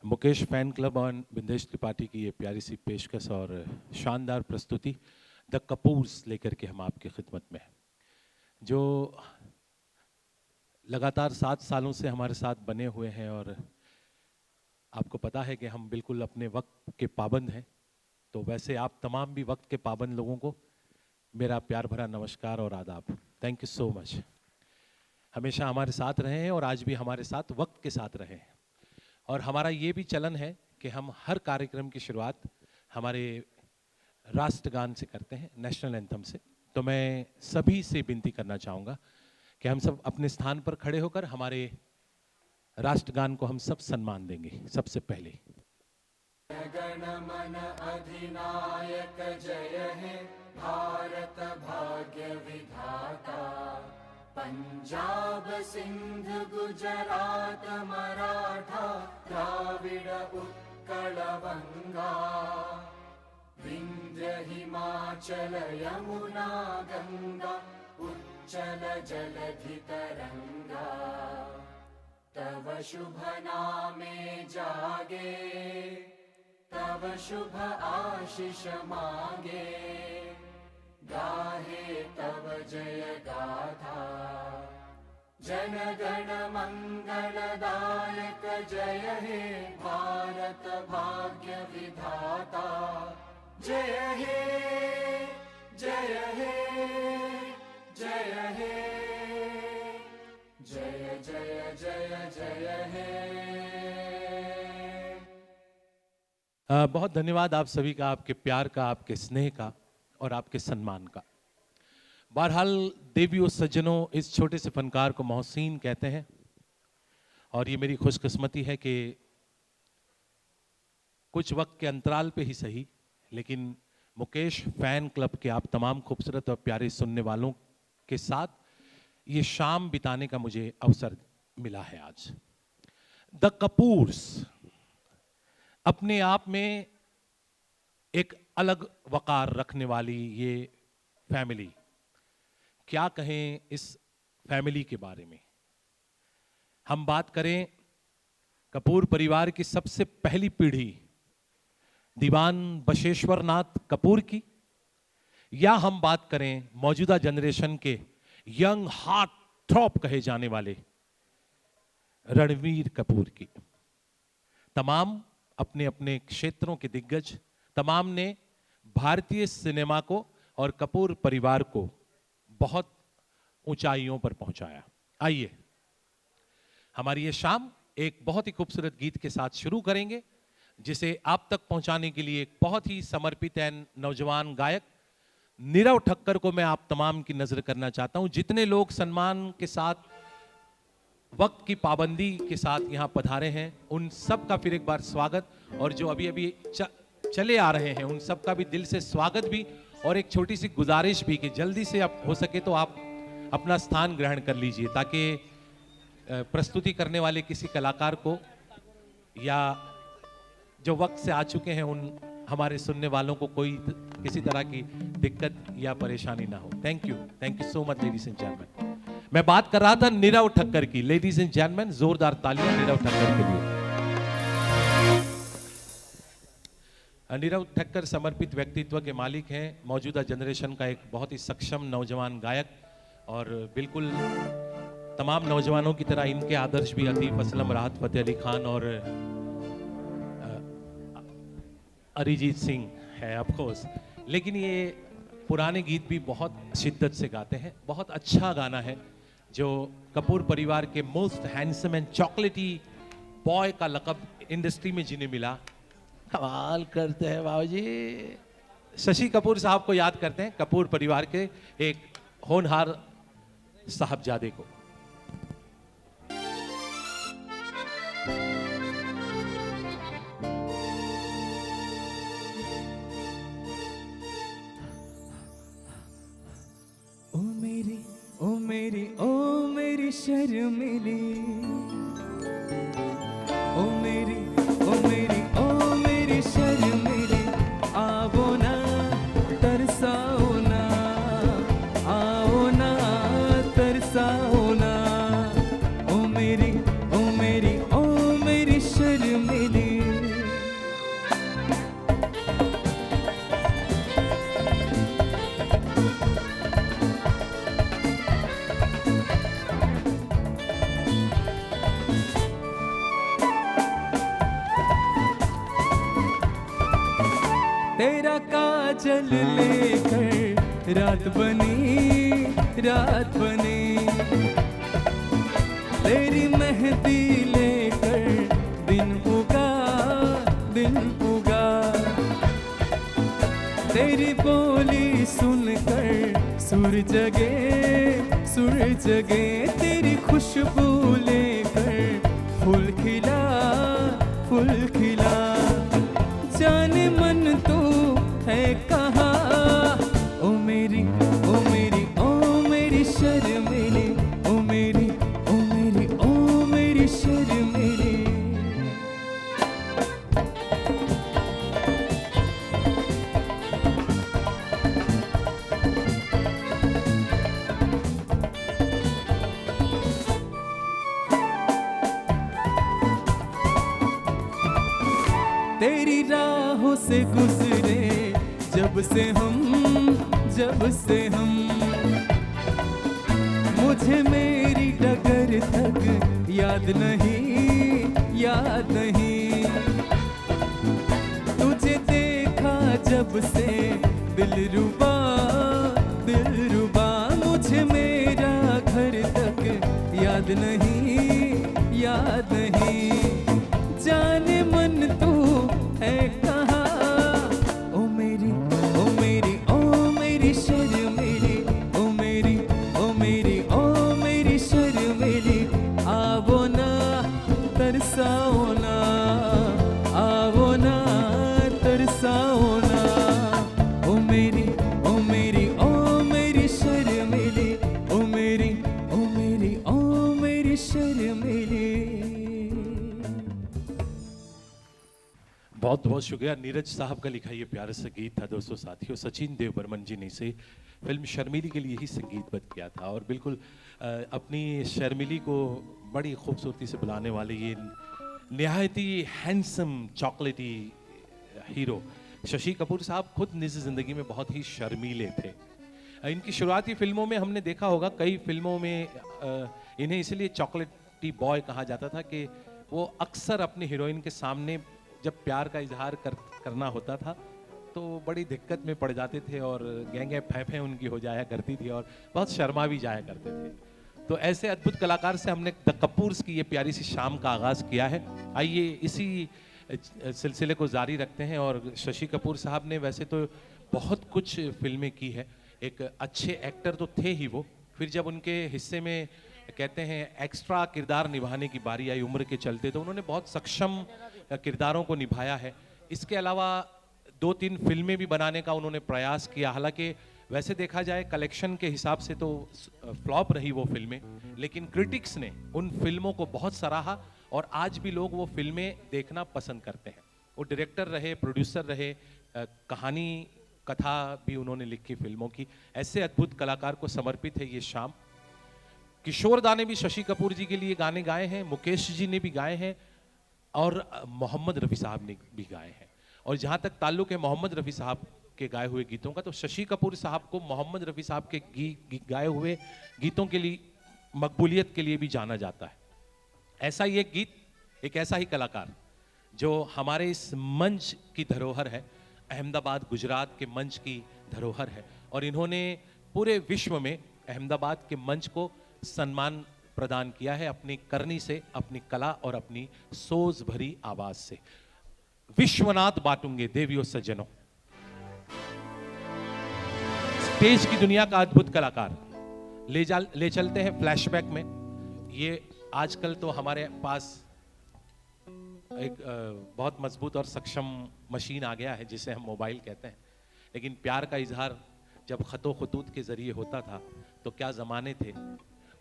Mukesh fan club और विंदेश त्रिपाठी की ये प्यारी सी पेशकश और शानदार प्रस्तुति द कपूर्स लेकर के हम आपकी खिदमत में हैं, जो लगातार 7 सालों से हमारे साथ बने हुए हैं। और आपको पता है कि हम बिल्कुल अपने वक्त के पाबंद हैं, तो वैसे आप तमाम भी वक्त के पाबंद लोगों को मेरा प्यार भरा नमस्कार और आदाब। Thank you so much. हमेशा हमारे साथ रहे हैं और आज भी हमारे साथ वक्त के साथ रहे हैं। और हमारा ये भी चलन है कि हम हर कार्यक्रम की शुरुआत हमारे राष्ट्रगान से करते हैं, नेशनल एंथम से। तो मैं सभी से विनती करना चाहूँगा कि हम सब अपने स्थान पर खड़े होकर हमारे राष्ट्रगान को हम सब सम्मान देंगे। सबसे पहले गणमन अधिनायक जय हे भारत भाग्य विधाता, पंजाब सिंध गुजरात मराठा द्राविड उत्कल बंगा, विंध्य हिमाचल यमुना गंगा उच्चल जलधि तरंगा, तव शुभ नामे जागे तव शुभ आशीष मांगे, गाहे तव जय गाथा। जन गण मंगलदायक जय हे भारत भाग्य विधाता, जय हे जय हे जय हे जय जय जय जय हे। बहुत धन्यवाद आप सभी का, आपके प्यार का, आपके स्नेह का और आपके सम्मान का। बहरहाल देवियों सज्जनों, इस छोटे से फनकार को मोहसिन कहते हैं और ये मेरी खुशकिस्मती है कि कुछ वक्त के अंतराल पे ही सही, लेकिन मुकेश फैन क्लब के आप तमाम खूबसूरत और प्यारे सुनने वालों के साथ ये शाम बिताने का मुझे अवसर मिला है आज। द कपूर्स अपने आप में एक अलग वकार रखने वाली ये फैमिली, क्या कहें इस फैमिली के बारे में। हम बात करें कपूर परिवार की सबसे पहली पीढ़ी दीवान बशेश्वर नाथ कपूर की, या हम बात करें मौजूदा जनरेशन के यंग हार्ट थ्रॉप कहे जाने वाले रणवीर कपूर की। तमाम अपने अपने क्षेत्रों के दिग्गज, तमाम ने भारतीय सिनेमा को और कपूर परिवार को बहुत ऊंचाइयों पर पहुंचाया। आइए हमारी ये शाम एक बहुत ही खूबसूरत गीत के साथ शुरू करेंगे, जिसे आप तक पहुंचाने के लिए एक बहुत ही समर्पित एंड नौजवान गायक नीरव ठक्कर को मैं आप तमाम की नजर करना चाहता हूं। जितने लोग सम्मान के साथ वक्त की पाबंदी के साथ यहां पधारे हैं, उन सब का फिर एक बार स्वागत, और जो अभी अभी चले आ रहे हैं उन सब का भी दिल से स्वागत भी, और एक छोटी सी गुजारिश भी कि जल्दी से आप हो सके तो आप अपना स्थान ग्रहण कर लीजिए, ताकि प्रस्तुति करने वाले किसी कलाकार को या जो वक्त से आ चुके हैं उन हमारे सुनने वालों को कोई किसी तरह की दिक्कत या परेशानी ना हो। Thank you so much ladies and gentleman. मैं बात कर रहा था नीरव ठक्कर की। लेडीज एंड जेंटलमैन, जोरदार तालियां नीरव ठक्कर के लिए। नीरव ठक्कर समर्पित व्यक्तित्व के मालिक हैं, मौजूदा जनरेशन का एक बहुत ही सक्षम नौजवान गायक, और बिल्कुल तमाम नौजवानों की तरह इनके आदर्श भी आतिफ असलम, राहत फतेह अली खान और अरिजीत सिंह है ऑफ कोर्स। लेकिन ये पुराने गीत भी बहुत शिद्दत से गाते हैं। बहुत अच्छा गाना है जो कपूर परिवार के मोस्ट हैंडसम एंड चॉकलेटी बॉय का लक़ब इंडस्ट्री में जिन्हें मिला। कमाल करते हैं बाबूजी। शशि कपूर साहब को याद करते हैं, कपूर परिवार के एक होनहार साहबजादे को। ओ मेरी शर्मिली, ओ मेरी शर्मिली, आओ ना तरसाओ ना, आओ ना तरसाओ ना, ओ मेरी शर्मिली। आंचल लेकर रात बनी तेरी मेहंदी लेकर दिन उगा तेरी बोली सुनकर सुर जगे तेरी खुशबू लेकर फूल खिला जाने मन तू है कहाँ ओ मेरी शर्मिली ओ मेरी शर्मिली तेरी राहों से गुजरे जब से हम मुझे मेरी डगर तक याद नहीं तुझे देखा जब से दिलरुबा मुझे मेरा घर तक याद नहीं जाने मन तू है कहाँ ओ मेरी शर्मिली ओ मेरी शर्मिली आवो ना तरसाओ ना ओ मेरी शर्मिली ओ मेरी शर्मिली। बहुत बहुत शुक्रिया नीरज साहब का लिखा ये प्यारा सा गीत था दोस्तों साथियों। सचिन देव बर्मन जी ने इसे फिल्म शर्मिली के लिए ही संगीतबद्ध किया था और बिल्कुल अपनी शर्मिली को बड़ी खूबसूरती से बुलाने वाले ये निहायत ही हैंडसम चॉकलेटी हीरो शशि कपूर साहब खुद निजी जिंदगी में बहुत ही शर्मीले थे। इनकी शुरुआती फिल्मों में हमने देखा होगा, कई फिल्मों में इन्हें इसलिए चॉकलेटी बॉय कहा जाता था कि वो अक्सर अपनी हीरोइन के सामने जब प्यार का इजहार करना होता था तो बड़ी दिक्कत में पड़ जाते थे और गैंगे फैफे उनकी हो जाया करती थी और बहुत शर्मा भी जाया करते थे। तो ऐसे अद्भुत कलाकार से हमने द कपूर्स की ये प्यारी सी शाम का आगाज़ किया है। आइए इसी सिलसिले को जारी रखते हैं। और शशि कपूर साहब ने वैसे तो बहुत कुछ फिल्में की है, एक अच्छे एक्टर तो थे ही वो, फिर जब उनके हिस्से में कहते हैं एक्स्ट्रा किरदार निभाने की बारी आई उम्र के चलते तो उन्होंने बहुत सक्षम किरदारों को निभाया है। इसके अलावा 2-3 फिल्में भी बनाने का उन्होंने प्रयास किया, हालांकि वैसे देखा जाए कलेक्शन के हिसाब से तो फ्लॉप रही वो फिल्में, लेकिन क्रिटिक्स ने उन फिल्मों को बहुत सराहा और आज भी लोग वो फिल्में देखना पसंद करते हैं। वो डायरेक्टर रहे, प्रोड्यूसर रहे, कहानी कथा भी उन्होंने लिखी फिल्मों की। ऐसे अद्भुत कलाकार को समर्पित है ये शाम। किशोर दा ने भी शशि कपूर जी के लिए गाने गाए हैं, मुकेश जी ने भी गाए हैं और मोहम्मद रफ़ी साहब ने भी गाए हैं। और जहाँ तक ताल्लुक है मोहम्मद रफ़ी साहब के गाए हुए गीतों का, तो शशि कपूर साहब को मोहम्मद रफ़ी साहब के गाए हुए गीतों के लिए मकबूलियत के लिए भी जाना जाता है। ऐसा ही एक गीत, एक ऐसा ही कलाकार जो हमारे इस मंच की धरोहर है, अहमदाबाद गुजरात के मंच की धरोहर है और इन्होंने पूरे विश्व में अहमदाबाद के मंच को सम्मान प्रदान किया है अपनी करनी से, अपनी कला और अपनी सोज भरी आवाज से। विश्वनाथ बाटुंगे देवियों सज्जनों, स्टेज की दुनिया का अद्भुत कलाकार, ले चलते हैं फ्लैशबैक में। ये आजकल तो हमारे पास एक बहुत मजबूत और सक्षम मशीन आ गया है जिसे हम मोबाइल कहते हैं, लेकिन प्यार का इजहार जब खतो खतूत के जरिए होता था तो क्या ज़माने थे।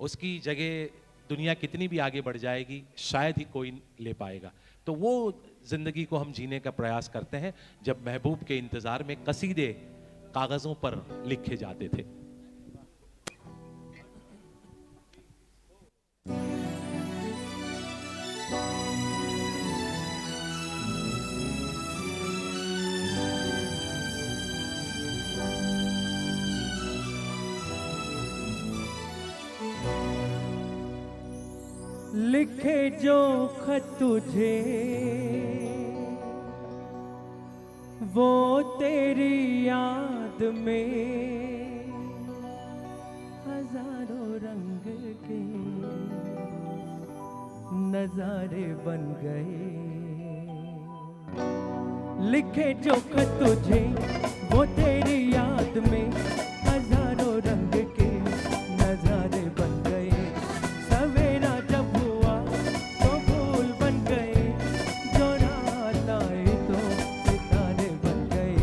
उसकी जगह दुनिया कितनी भी आगे बढ़ जाएगी शायद ही कोई ले पाएगा। तो वो ज़िंदगी को हम जीने का प्रयास करते हैं जब महबूब के इंतज़ार में कसीदे कागज़ों पर लिखे जाते थे। लिखे जो खत तुझे वो तेरी याद में हजारों रंग के नजारे बन गए। लिखे जो खत तुझे वो तेरी याद में हजारों रंग के नजारे बन गए। सवेरा जब हुआ तो फूल बन गए, जो रात आई तो सितारे बन गए।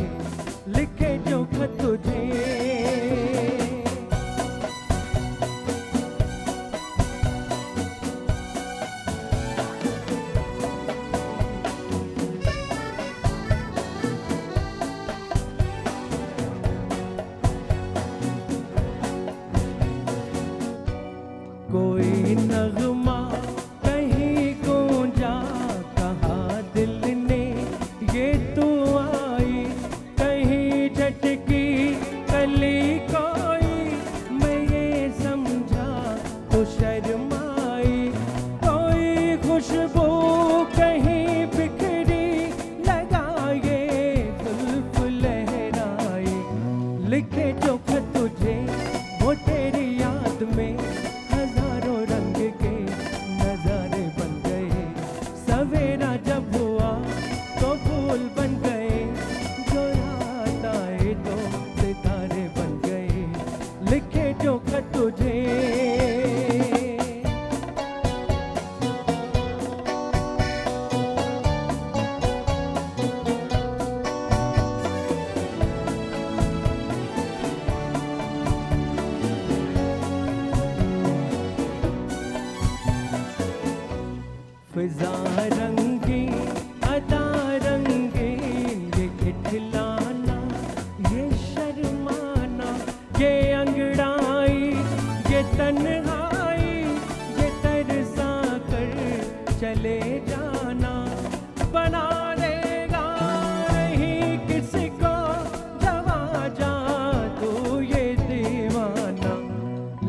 लिखे जो खत तुझे कोई नगमा कहीं गूंजा, कहा दिल ने ये तू आई। कहीं झटकी कली कोई, मैं ये समझा तो शर्माई। कोई खुशबू कहीं बिखरी, लगा ये जुल्फ लहराई। लिखे जो खत तुझे वो तेरी याद में हजारों रंग के नजारे बन गए। सवेरा जब हुआ तो फूल बन गए, जो रात आए तो सितारे बन गए। लिखे जो खत तुझे फिजा रंगी अदा रंगी, ये खिठलाना ये शर्माना, ये अंगड़ाई ये तन्हाई, ये तरसा कर चले जाना। बना लेगा नहीं किसी को जवा जा तू ये दीवाना।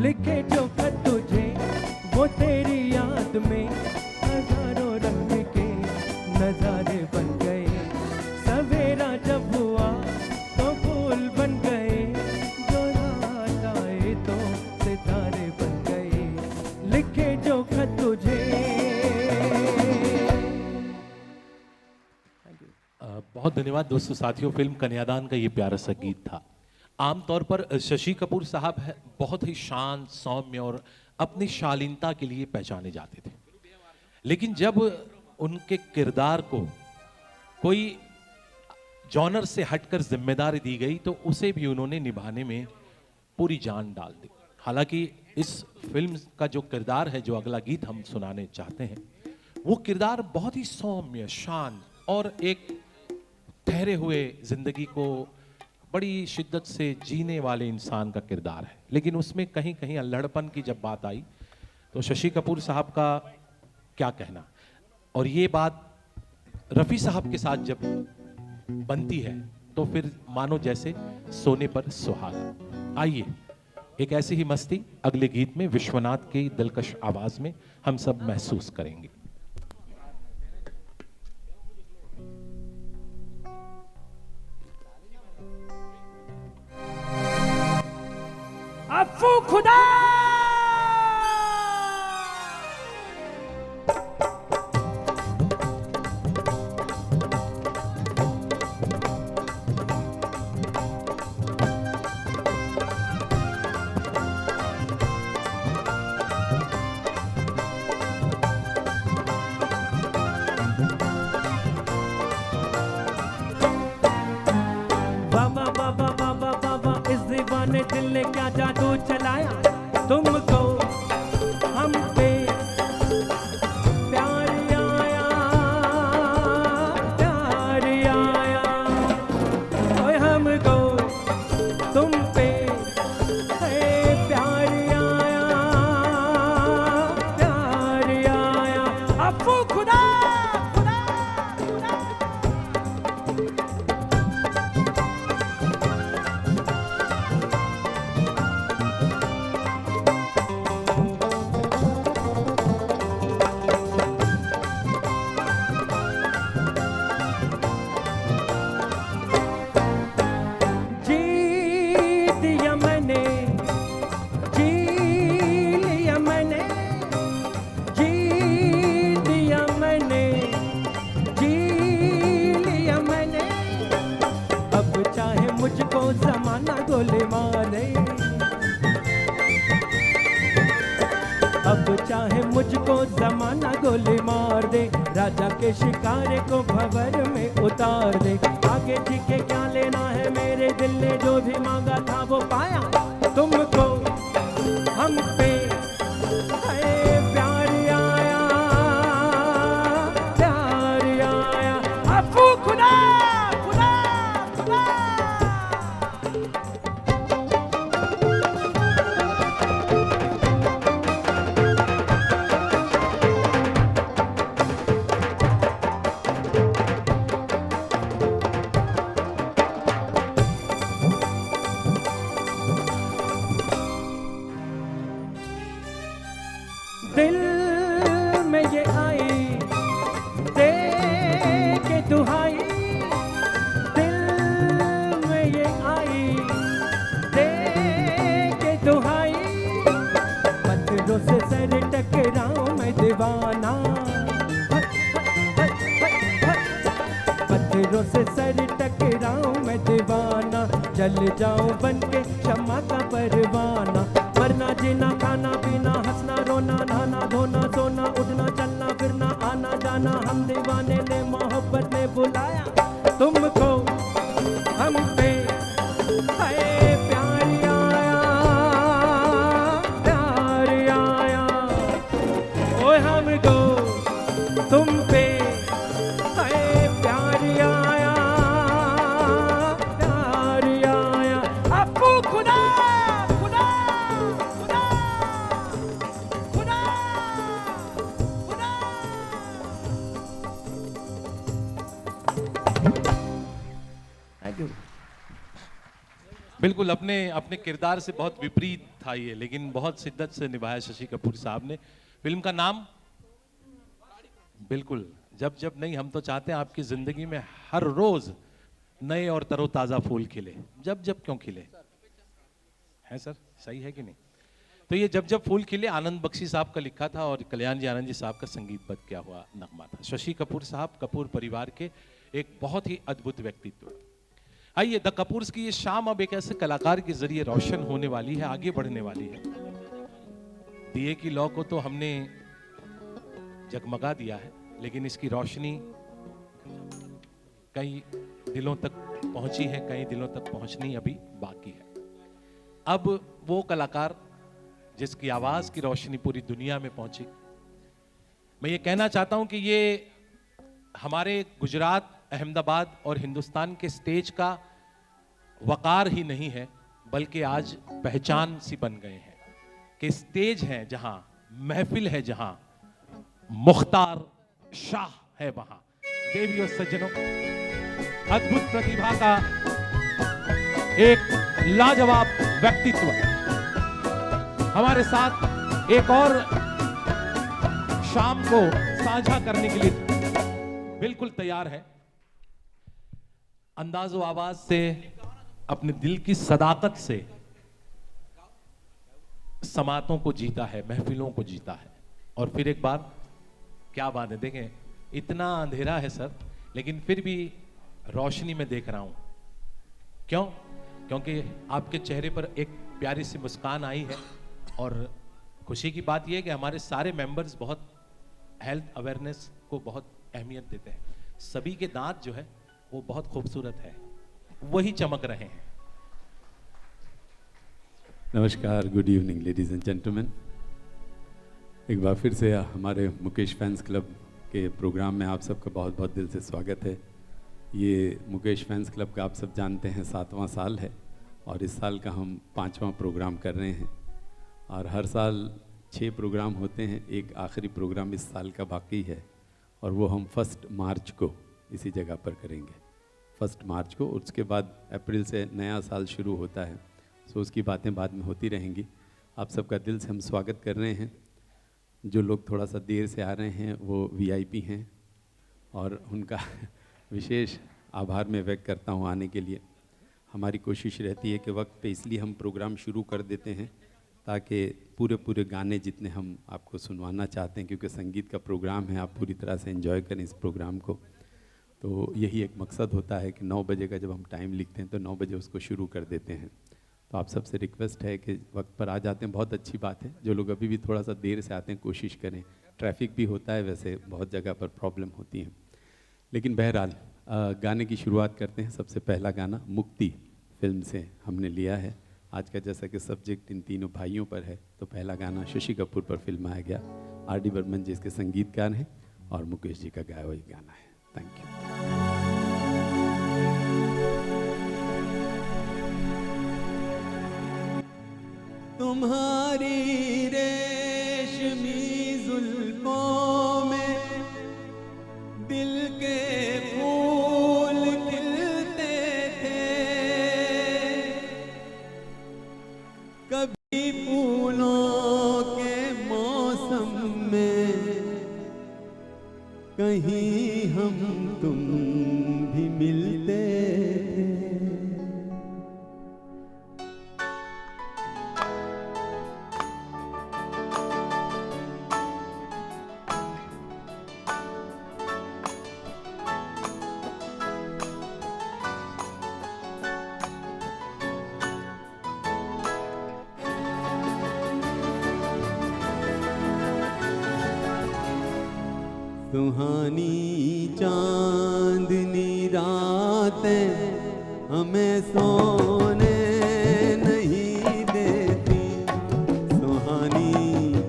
लिखे जो खत तुझे वो तेरी याद में हजारों रंग के नजारे बन गए। सवेरा जब हुआ तो फूल बन गए, जो रात आए तो सितारे बन गए। लिखे जो खत तुझे बहुत धन्यवाद दोस्तों साथियों। फिल्म कन्यादान का ये प्यारा सा गीत था। आमतौर पर शशि कपूर साहब है बहुत ही शांत सौम्य और अपनी शालीनता के लिए पहचाने जाते थे, लेकिन जब उनके किरदार को कोई जॉनर से हटकर जिम्मेदारी दी गई तो उसे भी उन्होंने निभाने में पूरी जान डाल दी। हालांकि इस फिल्म का जो किरदार है, जो अगला गीत हम सुनाने चाहते हैं, वो किरदार बहुत ही सौम्य शांत और एक ठहरे हुए जिंदगी को बड़ी शिद्दत से जीने वाले इंसान का किरदार है। लेकिन उसमें कहीं कहीं अल्हड़पन की जब बात आई तो शशि कपूर साहब का क्या कहना। और ये बात रफ़ी साहब के साथ जब बनती है तो फिर मानो जैसे सोने पर सुहागा। आइए एक ऐसी ही मस्ती अगले गीत में विश्वनाथ की दिलकश आवाज में हम सब महसूस करेंगे। अफू खुदा बाबा बाबा बाबा बाबा, इस दीवाने दिल ने क्या जादू चलाया तुमको हम पे। प्यार आया प्यार आया, ओए हमको तुम पे प्यार आया प्यार आया। अफू खुदा खुदा खुदा चाहे मुझको जमाना गोली मार दे, राजा के शिकारे को भंवर में उतार दे। आगे ठीक क्या लेना है, मेरे दिल ने जो भी मांगा था वो पाया। तुमको हम पे है प्यार आया, प्यार आया। अफू खुदा खुदा खुदा। दिल में ये आई दे के दुहाई, दिल में ये आई दे के दुहाई। पत्थरों से सर टकराऊं मैं दीवाना, पत्थरों से सर टकराऊं मैं दीवाना। जल जाऊं बन के शम्मा का परवाना। मरना जीना खाना पीना हंसना रोना नहाना धोना सोना उठना चलना फिरना आना जाना। हम दीवाने ने मोहब्बत ने बुलाया। तुमको हम पे है प्यार आया, प्यार आया। ओए हमको तुम पे है प्यार आया, प्यार आया। अप्पू खुदा खुदा खुदा खुदा खुदा। Thank you. बिल्कुल अपने अपने किरदार से बहुत विपरीत था ये, लेकिन बहुत शिद्दत से निभाया शशि कपूर साहब ने। फिल्म का नाम बिल्कुल जब जब नहीं, हम तो चाहते हैं आपकी जिंदगी में हर रोज नए और तरोताजा फूल खिले। जब जब क्यों खिले है सर, सही है कि नहीं? तो ये जब जब फूल खिले आनंद बख्शी साहब का लिखा था और कल्याण जी आनंद जी साहब का संगीतबद्ध किया हुआ नगमा था। शशि कपूर साहब कपूर परिवार के एक बहुत ही अद्भुत व्यक्तित्व। आइए, द कपूर्स की ये शाम अब एक ऐसे कलाकार के जरिए रोशन होने वाली है, आगे बढ़ने वाली है। दिए की लौ को तो हमने जगमगा दिया है, लेकिन इसकी रोशनी कई दिलों तक पहुंची है, कई दिलों तक पहुंचनी अभी बाकी है। अब वो कलाकार जिसकी आवाज की रोशनी पूरी दुनिया में पहुंची, मैं ये कहना चाहता हूं कि ये हमारे गुजरात, अहमदाबाद और हिंदुस्तान के स्टेज का वकार ही नहीं है, बल्कि आज पहचान सी बन गए हैं कि स्टेज है जहां, महफिल है जहां, मुख्तार शाह है वहां। देवियों सज्जनों, अद्भुत प्रतिभा का एक लाजवाब व्यक्तित्व हमारे साथ एक और शाम को साझा करने के लिए बिल्कुल तैयार है। अंदाज़ो आवाज से, अपने दिल की सदाकत से समातों को जीता है, महफिलों को जीता है। और फिर एक बार क्या बात है, देखें इतना अंधेरा है सर, लेकिन फिर भी रोशनी में देख रहा हूं। क्यों? क्योंकि आपके चेहरे पर एक प्यारी सी मुस्कान आई है। और खुशी की बात यह है कि हमारे सारे मेंबर्स बहुत हेल्थ अवेयरनेस को बहुत अहमियत देते हैं। सभी के दांत जो है वो बहुत खूबसूरत है, वही चमक रहे हैं। नमस्कार, good evening ladies and gentleman. एक बार फिर से हमारे मुकेश फैंस क्लब के प्रोग्राम में आप सबका बहुत बहुत दिल से स्वागत है। ये मुकेश फैंस क्लब का आप सब जानते हैं 7वां साल है और इस साल का हम 5वां प्रोग्राम कर रहे हैं। और हर साल 6 प्रोग्राम होते हैं, एक आखिरी प्रोग्राम इस साल का बाकी है और वो हम 1 मार्च को इसी जगह पर करेंगे। 1 मार्च को, उसके बाद अप्रैल से नया साल शुरू होता है, सो उसकी बातें बाद में होती रहेंगी। आप सबका दिल से हम स्वागत कर रहे हैं। जो लोग थोड़ा सा देर से आ रहे हैं वो वीआईपी हैं और उनका विशेष आभार मैं व्यक्त करता हूँ आने के लिए। हमारी कोशिश रहती है कि वक्त पे इसलिए हम प्रोग्राम शुरू कर देते हैं ताकि पूरे गाने जितने हम आपको सुनवाना चाहते हैं, क्योंकि संगीत का प्रोग्राम है, आप पूरी तरह से एंजॉय करें इस प्रोग्राम को। तो यही एक मकसद होता है कि 9 बजे का जब हम टाइम लिखते हैं तो 9 बजे उसको शुरू कर देते हैं। तो आप सबसे रिक्वेस्ट है कि वक्त पर आ जाते हैं, बहुत अच्छी बात है। जो लोग अभी भी थोड़ा सा देर से आते हैं, कोशिश करें। ट्रैफिक भी होता है, वैसे बहुत जगह पर प्रॉब्लम होती है, लेकिन बहरहाल गाने की शुरुआत करते हैं। सबसे पहला गाना मुक्ति फिल्म से हमने लिया है। आज का जैसा कि सब्जेक्ट इन तीनों भाइयों पर है, तो पहला गाना शशि कपूर पर फिल्माया गया। आर.डी. बर्मन जी इसके संगीतकार हैं और मुकेश जी का गाया हुआ गाना है। Thank you. तुम्हारी रेशमी जुल्फों में दिल के फूल खिलते थे, कभी फूलों के मौसम में कहीं हम तुम भी मिलते थे। सुहानी चांदनी रातें हमें सोने नहीं देती, सुहानी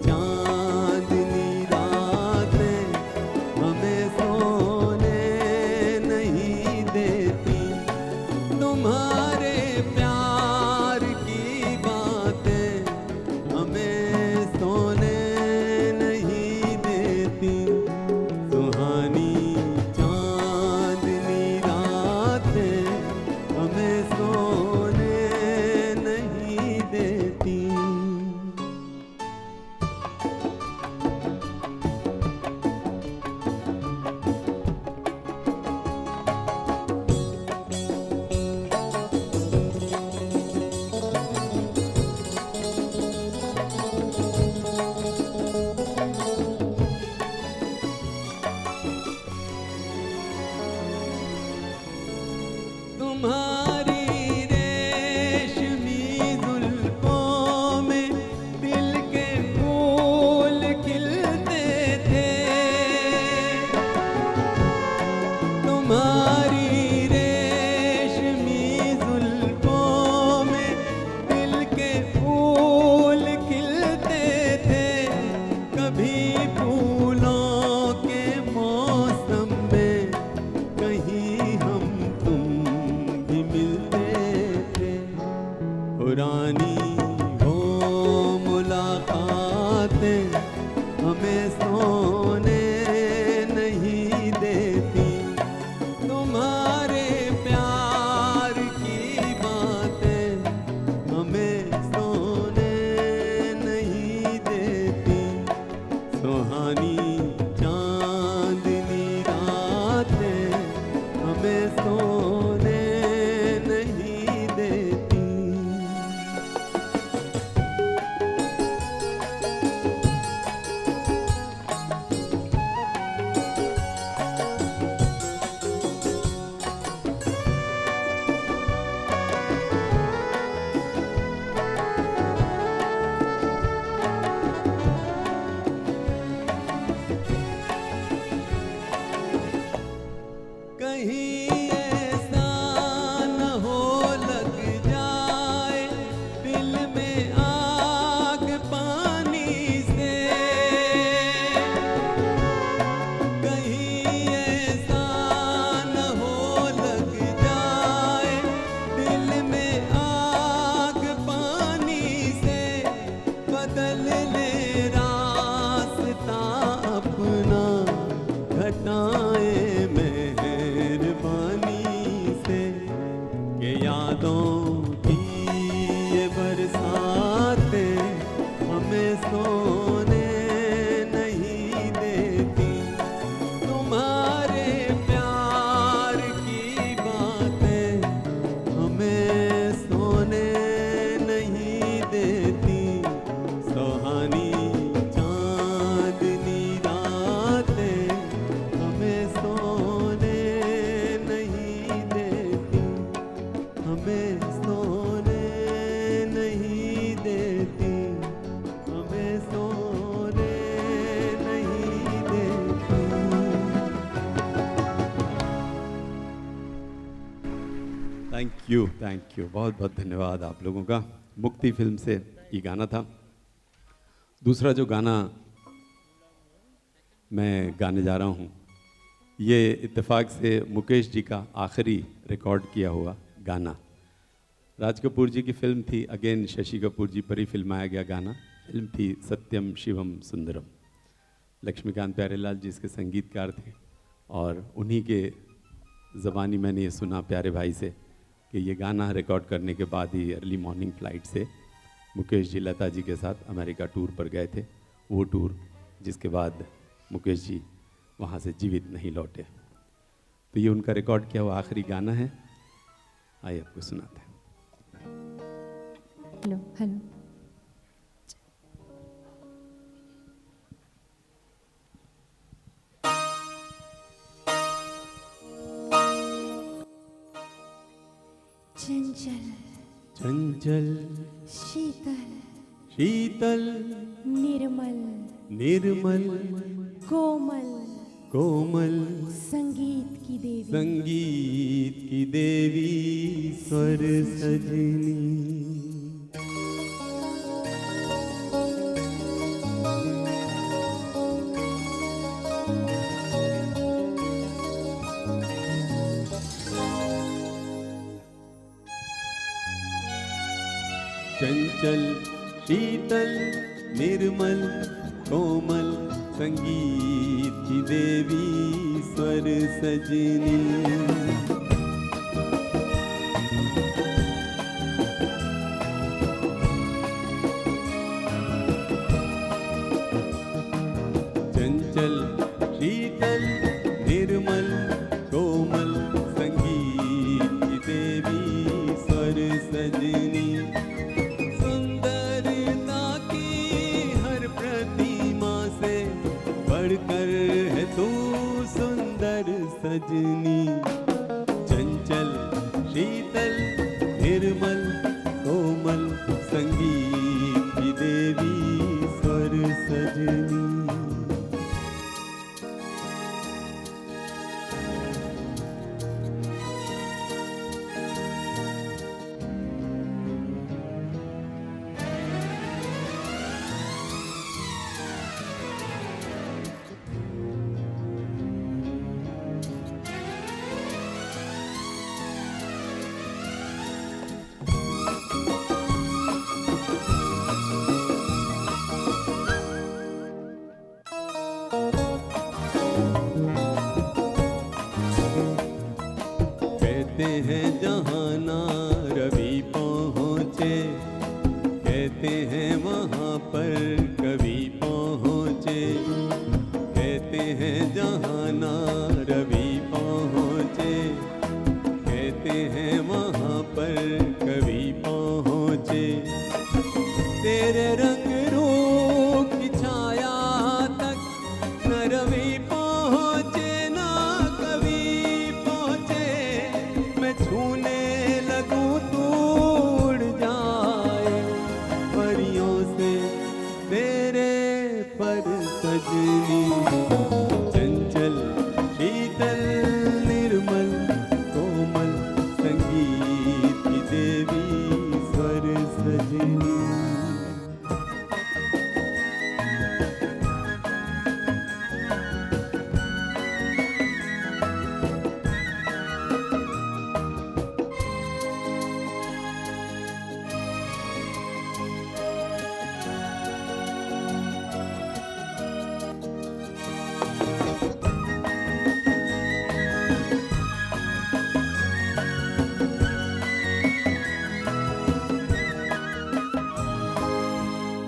चांदनी रातें हमें सोने नहीं देती, तुम्हारे प्यार की बातें हमें सोने नहीं देती, सुहानी चांदनी रातें हमें सोने यू, बहुत बहुत धन्यवाद आप लोगों का। मुक्ति फिल्म से ये गाना था। दूसरा जो गाना मैं गाने जा रहा हूँ, ये इत्तेफाक से मुकेश जी का आखिरी रिकॉर्ड किया हुआ गाना। राज कपूर जी की फिल्म थी, अगेन शशि कपूर जी पर ही फिल्माया गया गाना। फिल्म थी सत्यम शिवम सुंदरम। लक्ष्मीकांत प्यारेलाल जी इसके संगीतकार थे और उन्हीं के ज़बानी मैंने ये सुना प्यारे भाई से कि ये गाना रिकॉर्ड करने के बाद ही अर्ली मॉर्निंग फ़्लाइट से मुकेश जी लता जी के साथ अमेरिका टूर पर गए थे। वो टूर जिसके बाद मुकेश जी वहाँ से जीवित नहीं लौटे। तो ये उनका रिकॉर्ड किया हुआ आखिरी गाना है। आइए आपको सुनाते हैं। Hello hello. चंचल चंचल शीतल शीतल निर्मल निर्मल कोमल कोमल संगीत की देवी संगीत की देवी स्वर सजनी। चंचल शीतल निर्मल कोमल संगीत की देवी स्वर सजनी। चंचल शीतल निर्मल कोमल संगीत की देवी स्वर सजनी। सुंदरता की हर प्रतिमा से बढ़कर है तू सुंदर सजनी। चंचल शीतल निर्मल कोमल संगीत की देवी स्वर सजनी। कहते हैं जहाँ ना रवि पहुँचे, कहते हैं वहाँ पर कवि पहुँचे। कहते हैं जहाँ ना रवि पहुँचे, कहते हैं वहाँ पर कवि पहुँचे। तेरे रंग रूप की छाया तक न रवि पहुँचे ना कवि पहुँचे। मैं छूने लगूं तू उड़ जाए परियों से तेरे पर सजनी। चंचल शीतल निर्मल कोमल संगीत की देवी स्वर सजनी।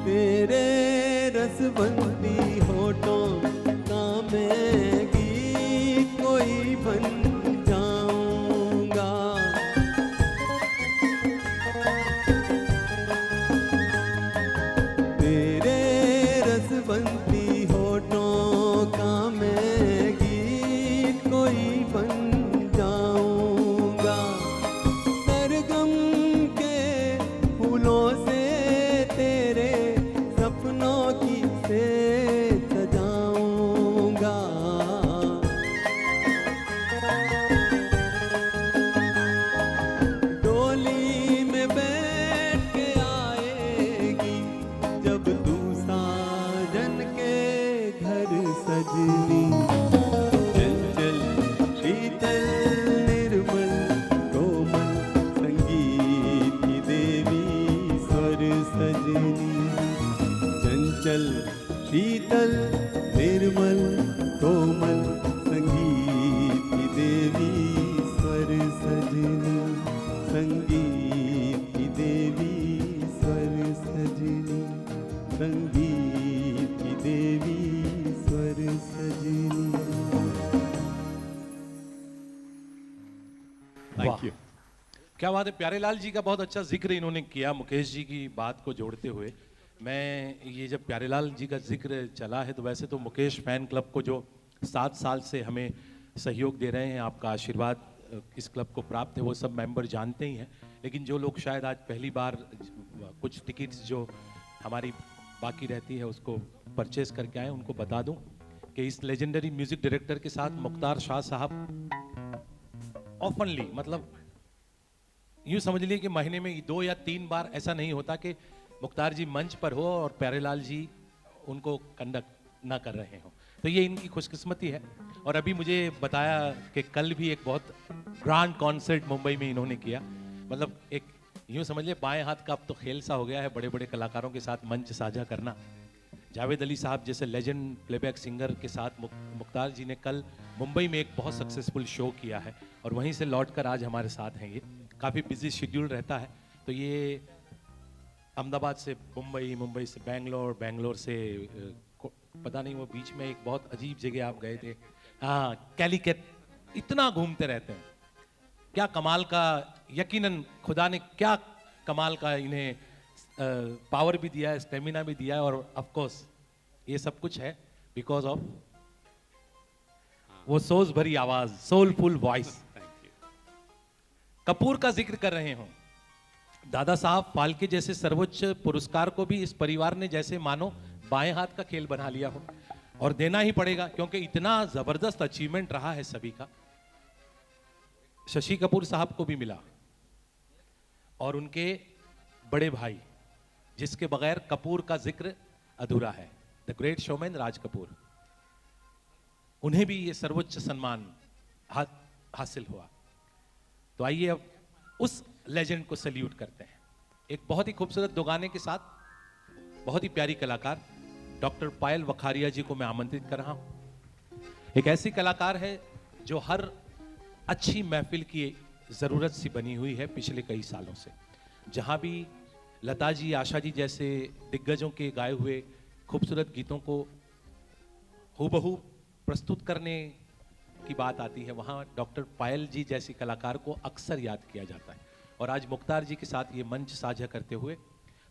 तेरे रसबंदी होठों का मैं गीत कोई बन जाऊंगा। तेरे रसबंदी होठों का मैं गीत कोई बन जाऊंगा। सरगम के फूलों से तेरे सपनों की से सजा जब तू साजन के घर सजनी चंचल शीतल निर्मल कोमल संगीत की देवी स्वर सजनी चंचल शीतल निर्मल कोमल संगीत की देवी स्वर सजनी संगीत की देवी स्वर सजनी संगीत की देवी स्वर सजनी। वाह। Thank you. क्या बात है, प्यारेलाल जी का बहुत अच्छा जिक्र इन्होंने किया मुकेश जी की बात को जोड़ते हुए। मैं ये जब प्यारेलाल जी का जिक्र चला है तो वैसे तो मुकेश फैन क्लब को जो 7 साल से हमें सहयोग दे रहे हैं, आपका आशीर्वाद इस क्लब को प्राप्त है, वो सब मेंबर जानते ही हैं। लेकिन जो लोग शायद आज पहली बार कुछ टिकट्स जो हमारी बाकी रहती है उसको परचेज करके आए, उनको बता दूं कि इस लेजेंडरी म्यूजिक डायरेक्टर के साथ मुख्तार शाह साहब ऑफनली, मतलब यूँ समझ लीजिए कि महीने में 2 या 3 बार ऐसा नहीं होता कि मुख्तार जी मंच पर हो और प्यारेलाल जी उनको कंडक्ट ना कर रहे हो। तो ये इनकी खुशकिस्मती है। और अभी मुझे बताया कि कल भी एक बहुत ग्रैंड कॉन्सर्ट मुंबई में इन्होंने किया। मतलब एक यूँ समझ लिए बाएं हाथ का अब तो खेल सा हो गया है, बड़े बड़े कलाकारों के साथ मंच साझा करना। जावेद अली साहब जैसे लेजेंड प्लेबैक सिंगर के साथ मुख्तार जी ने कल मुंबई में एक बहुत सक्सेसफुल शो किया है और वहीं से लौटकर आज हमारे साथ हैं। ये काफ़ी बिजी शेड्यूल रहता है, तो ये अहमदाबाद से मुंबई, मुंबई से बेंगलोर, बेंगलोर से पता नहीं वो बीच में एक बहुत अजीब जगह आप गए थे, हाँ कैलिकट, इतना घूमते रहते हैं। क्या कमाल का, यकीनन खुदा ने क्या कमाल का इन्हें पावर भी दिया है, स्टेमिना भी दिया है, और ऑफ कोर्स ये सब कुछ है बिकॉज ऑफ वो सोज भरी आवाज, सोलफुल वॉइस। कपूर का जिक्र कर रहे हो, दादा साहब फाल्के जैसे सर्वोच्च पुरस्कार को भी इस परिवार ने जैसे मानो बाएं हाथ का खेल बना लिया हो, और देना ही पड़ेगा क्योंकि इतना जबरदस्त अचीवमेंट रहा है सभी का। शशि कपूर साहब को भी मिला और उनके बड़े भाई जिसके बगैर कपूर का जिक्र अधूरा है, the great showman Raj Kapoor, उन्हें भी ये सर्वोच्च सम्मान हासिल हुआ। तो आइए अब उस लेजेंड को सल्यूट करते हैं। एक बहुत ही खूबसूरत दो गाने के साथ बहुत ही प्यारी कलाकार डॉक्टर पायल वखारिया जी को मैं आमंत्रित कर रहा हूं। एक ऐसी कलाकार है जो हर अच्छी महफिल की जरूरत सी बनी हुई है पिछले कई सालों से। जहां भी लता जी, आशा जी जैसे दिग्गजों के गाए हुए खूबसूरत गीतों को हूबहू प्रस्तुत करने की बात आती है, वहाँ डॉक्टर पायल जी जैसी कलाकार को अक्सर याद किया जाता है। और आज मुख्तार जी के साथ ये मंच साझा करते हुए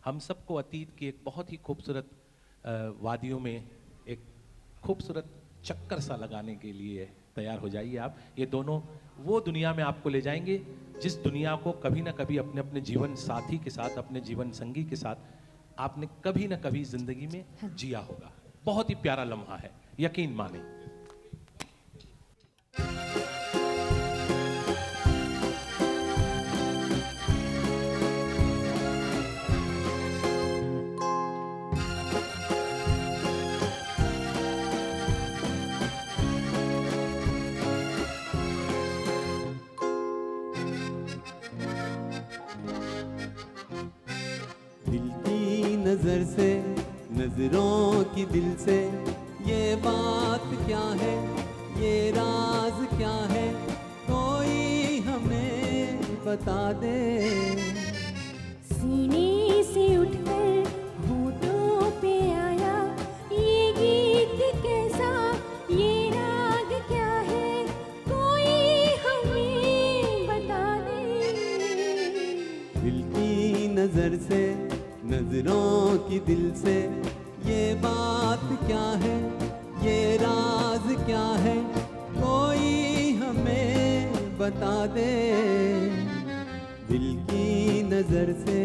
हम सबको अतीत की एक बहुत ही खूबसूरत वादियों में एक खूबसूरत चक्कर सा लगाने के लिए तैयार हो जाइए आप। ये दोनों वो दुनिया में आपको ले जाएंगे जिस दुनिया को कभी ना कभी अपने अपने जीवन साथी के साथ, अपने जीवन संगी के साथ आपने कभी ना कभी जिंदगी में जिया होगा। बहुत ही प्यारा लम्हा है, यकीन माने। दिल की नजर से, नजरों की दिल से, ये बात क्या है, ये राज क्या है, कोई हमें बता दे। सीने से उठकर होठों पे आया ये गीत कैसा, ये राग क्या है, कोई हमें बता दे। दिल की नजर से, नजरों की दिल से, ये बात क्या है, ये राज क्या है, कोई हमें बता दे। दिल की नजर से।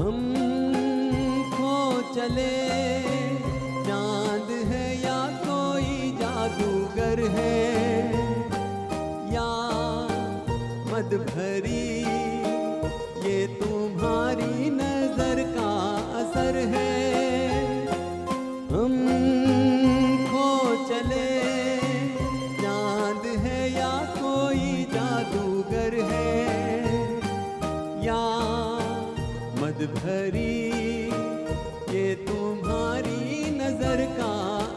हम खो चले, चांद है या कोई जादूगर है, या मद भरी ये तुम्हारी नजर का असर है। हम खो चले, चांद है या कोई जादूगर है, या मद भरी ये तुम्हारी नजर का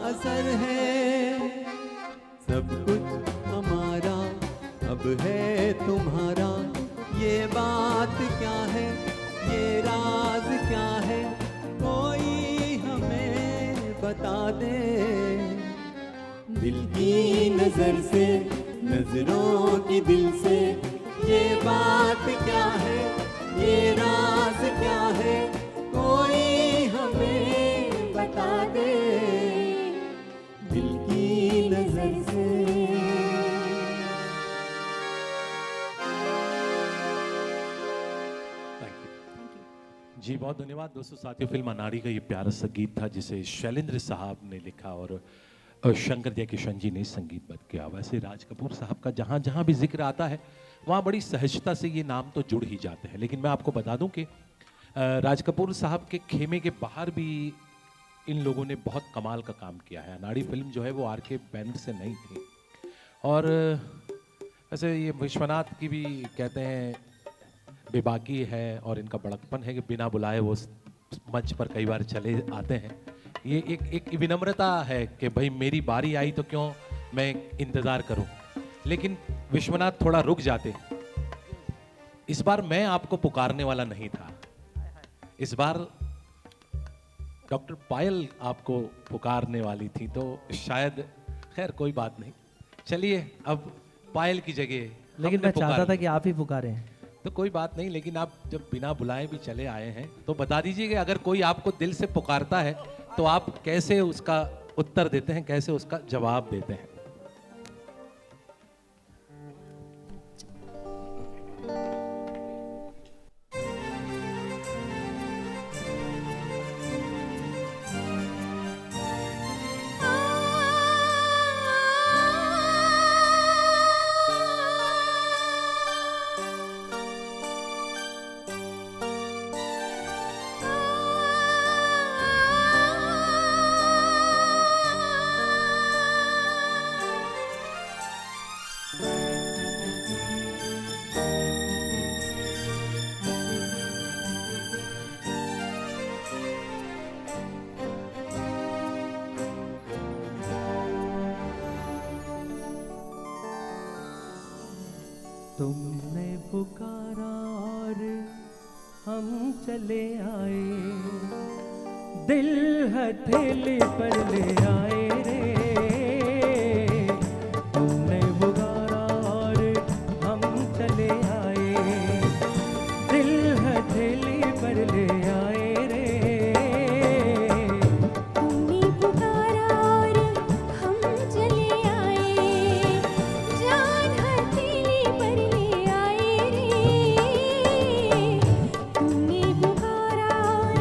असर है। सब कुछ हमारा अब है तुम्हारा, ये बात क्या है, ये राज क्या है, कोई हमें बता दे। दिल की नजर से, नजरों की दिल से, ये बात क्या है, ये राज क्या है, कोई हमें बता दे। दिल की नजर से। जी बहुत धन्यवाद दोस्तों। साथियों, फिल्म अनाड़ी का ये प्यारा सा गीत था जिसे शैलेंद्र साहब ने लिखा और शंकर जयकिशन जी ने संगीतबद्ध किया। वैसे राज कपूर साहब का जहाँ जहाँ भी जिक्र आता है वहाँ बड़ी सहजता से ये नाम तो जुड़ ही जाते हैं। लेकिन मैं आपको बता दूं कि राज कपूर साहब के खेमे के बाहर भी इन लोगों ने बहुत कमाल का काम किया है। अनाड़ी फिल्म जो है वो आर के बैनर से नहीं थी। और वैसे ये विश्वनाथ की भी कहते हैं बेबाकी है और इनका बड़कपन है कि बिना बुलाए वो मंच पर कई बार चले आते हैं। ये एक विनम्रता है कि भाई मेरी बारी आई तो क्यों मैं इंतज़ार करूं। लेकिन विश्वनाथ थोड़ा रुक जाते। इस बार मैं आपको पुकारने वाला नहीं था, इस बार डॉक्टर पायल आपको पुकारने वाली थी, तो शायद खैर कोई बात नहीं। चलिए अब पायल की जगह लेकिन मैं चाहता था कि आप ही पुकारें। तो कोई बात नहीं, लेकिन आप जब बिना बुलाए भी चले आए हैं तो बता दीजिए कि अगर कोई आपको दिल से पुकारता है तो आप कैसे उसका उत्तर देते हैं, कैसे उसका जवाब देते हैं। तुमने पुकारा और हम चले आए, दिल हथेली पर ले आए रे। तुमने पुकारा और हम चले आए, दिल हथेली पर ले आए रे। तुमने पुकारा और हम चले आए, जान हथेली पर ले आए रे। तुमने पुकारा और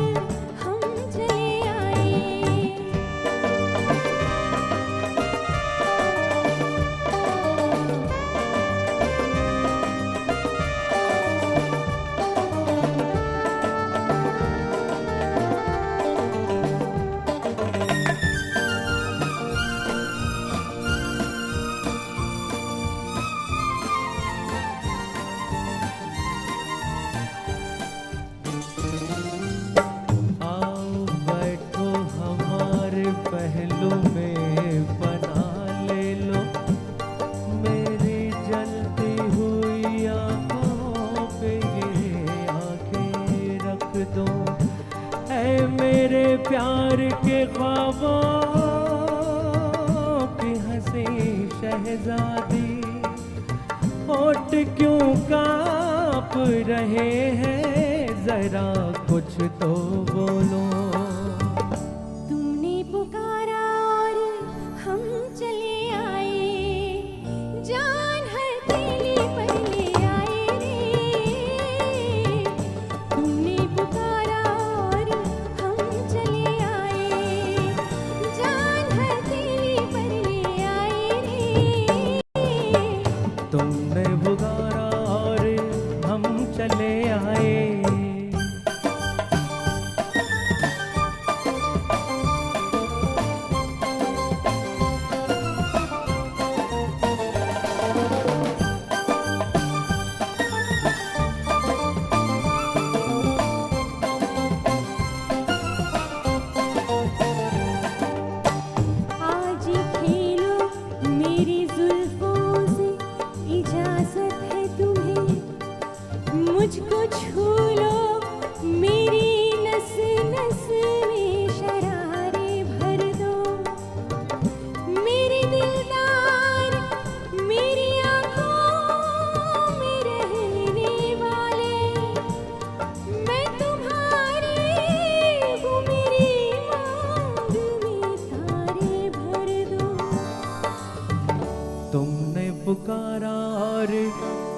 हम चले आए। आओ बैठो हमारे पहलू में बना ले लो, मेरी जलती हुई आँखों पे ये आँखें रख दो। ऐ मेरे प्यार के ख्वाबों की हंसी शहजादी, होठ क्यों कांप रहे हैं, जरा कुछ तो बोलो। तुमने पुकारा और हम चले आए, जान हथेली पर ले आए रे। तुमने पुकारा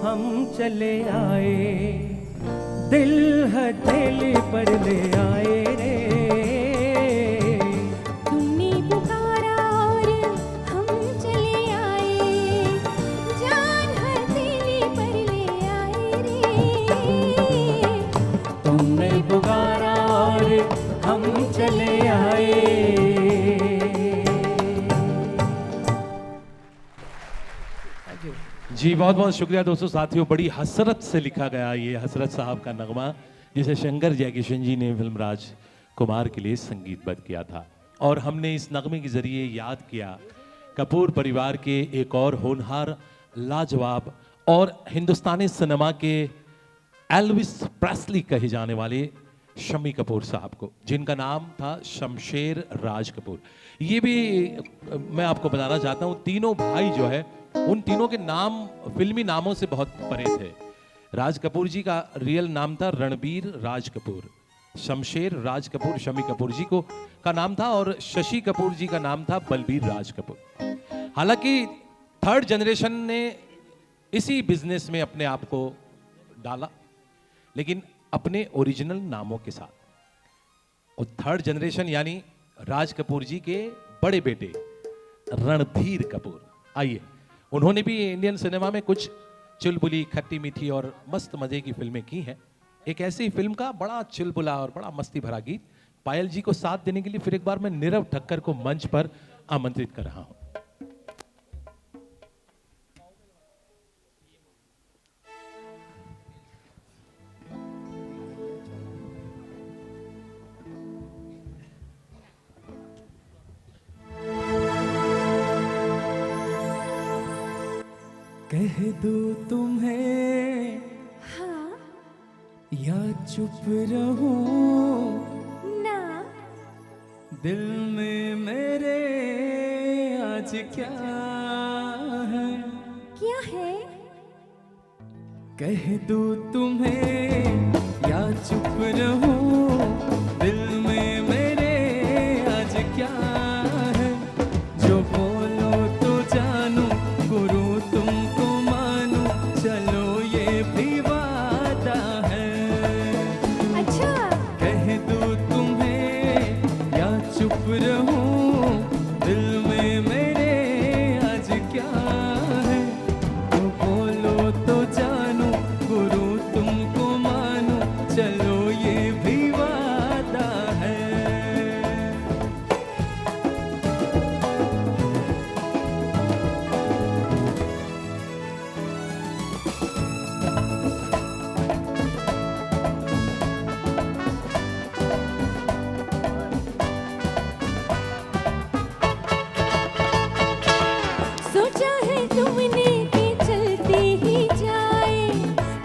हम चले आए, दिल हथेली पर ले आए रे। तुमने पुकारा और हम चले आए, जान हथेली पर ले आए रे। तुमने पुकारा और हम चले आए। जी बहुत बहुत शुक्रिया दोस्तों। साथियों, बड़ी हसरत से लिखा गया ये हसरत साहब का नगमा, जिसे शंकर जयकिशन जी ने फिल्म राज कुमार के लिए संगीतबद्ध किया था। और हमने इस नगमे के जरिए याद किया कपूर परिवार के एक और होनहार, लाजवाब और हिंदुस्तानी सिनेमा के एल्विस प्रेस्ली कहे जाने वाले शम्मी कपूर साहब को, जिनका नाम था शमशेर राज कपूर। ये भी मैं आपको बताना चाहता हूँ, तीनों भाई जो है उन तीनों के नाम फिल्मी नामों से बहुत परे थे। राज कपूर जी का रियल नाम था रणबीर राज कपूर, शमशेर राज कपूर शम्मी कपूर जी को का नाम था, और शशि कपूर जी का नाम था बलबीर राज कपूर। हालांकि थर्ड जनरेशन ने इसी बिजनेस में अपने आप को डाला, लेकिन अपने ओरिजिनल नामों के साथ। और थर्ड जनरेशन यानी राज कपूर जी के बड़े बेटे रणधीर कपूर। आइए, उन्होंने भी इंडियन सिनेमा में कुछ चुलबुली, खट्टी मीठी और मस्त मजे की फिल्में की हैं। एक ऐसी फिल्म का बड़ा चुलबुला और बड़ा मस्ती भरा गीत पायल जी को साथ देने के लिए फिर एक बार मैं नीरव ठक्कर को मंच पर आमंत्रित कर रहा हूं। कह दूं तुम्हें हाँ या चुप रहूं, ना, दिल में मेरे आज क्या है। क्या है? कह दूं तुम्हें या चुप रहूं, दिल में मेरे आज क्या है। जो बोलो तो जानू, गुरु तुमको मानू, चलो ये भी वादा है। अच्छा, कह दूं तुम्हें या चुप रहूं, दिल में मेरे आज क्या है। तो बोलो तो जानू, गुरु तुमको मानू, चलो ये भी वादा है। सोचा है तुमने कि चलते ही जाए,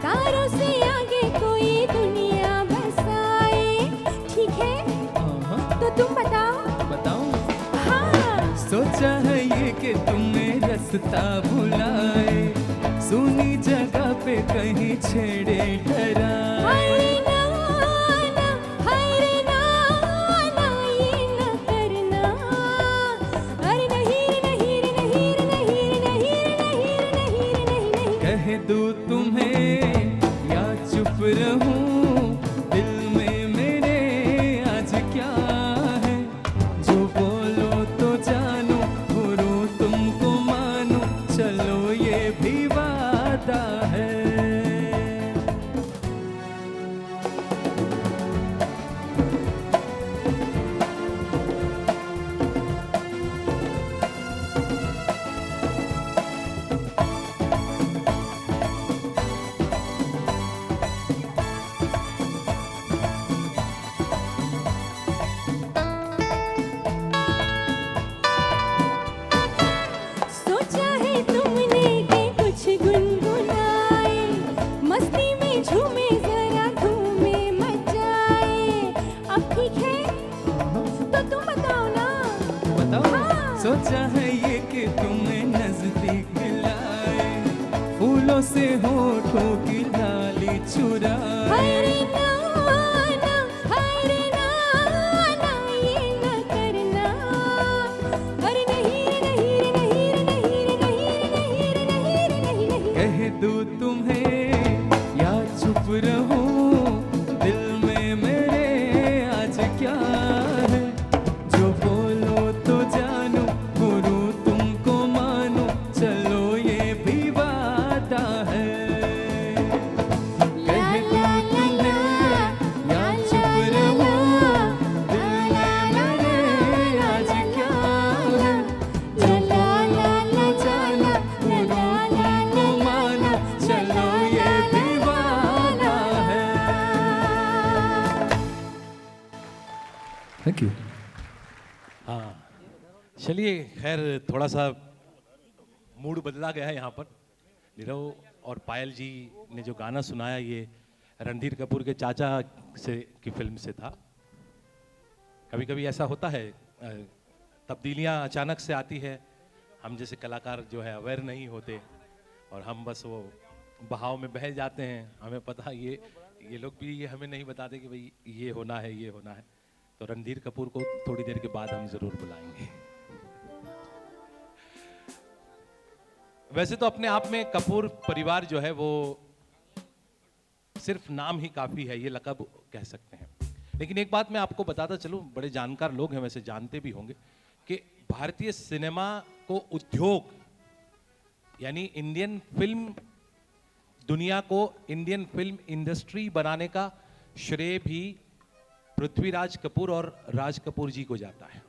तारों से आगे कोई दुनिया बसाए। ठीक है, तो तुम बताओ। बताऊं? हाँ, सोचा है ये कि तुम्हें रास्ता भुलाए, सुनी जगह पे कहीं छेड़े डराए। हाय ना ना, हाय रे ना ना, ये ना करना। अरे नहीं रे, नहीं रे, नहीं रे, नहीं रे, नहीं रे, नहीं रे, नहीं रे, नहीं, नहीं। कह दूं तुम्हें या चुप रहूं, दिल में मेरे आज क्या है। जो बोलो तो जानू, गुरु तुमको मानू, चलो ये भी वादा है। सोचा है तुमने कि कुछ गुनगुनाए, मस्ती में झूमे जरा धूमे मचाए। अब ठीक है, तो तुम बताओ ना। बताओ। हाँ। सोचा है ये कि तुम्हें नजदीक लाए, फूलों से होठों की लाली चुराए। हाय रे ना ना, हाय रे ना ना, ये ना करना। अरे नहीं रे, नहीं रे, नहीं रे, नहीं रे, नहीं रे, नहीं रे, नहीं रे, नहीं, नहीं। कह दूं चलिए, खैर थोड़ा सा मूड बदला गया है यहाँ पर। नीरव और पायल जी ने जो गाना सुनाया ये रणधीर कपूर के चाचा से की फिल्म से था। कभी कभी ऐसा होता है, तब्दीलियाँ अचानक से आती है, हम जैसे कलाकार जो है अवेयर नहीं होते और हम बस वो बहाव में बह जाते हैं। हमें पता ये लोग भी ये हमें नहीं बताते कि भाई ये होना है, ये होना है। तो रणधीर कपूर को थोड़ी देर के बाद हम जरूर बुलाएंगे। वैसे तो अपने आप में कपूर परिवार जो है वो सिर्फ नाम ही काफी है, ये लक़ब कह सकते हैं। लेकिन एक बात मैं आपको बताता चलूं, बड़े जानकार लोग हैं वैसे, जानते भी होंगे कि भारतीय सिनेमा को उद्योग यानी इंडियन फिल्म दुनिया को इंडियन फिल्म इंडस्ट्री बनाने का श्रेय भी पृथ्वीराज कपूर और राज कपूर जी को जाता है।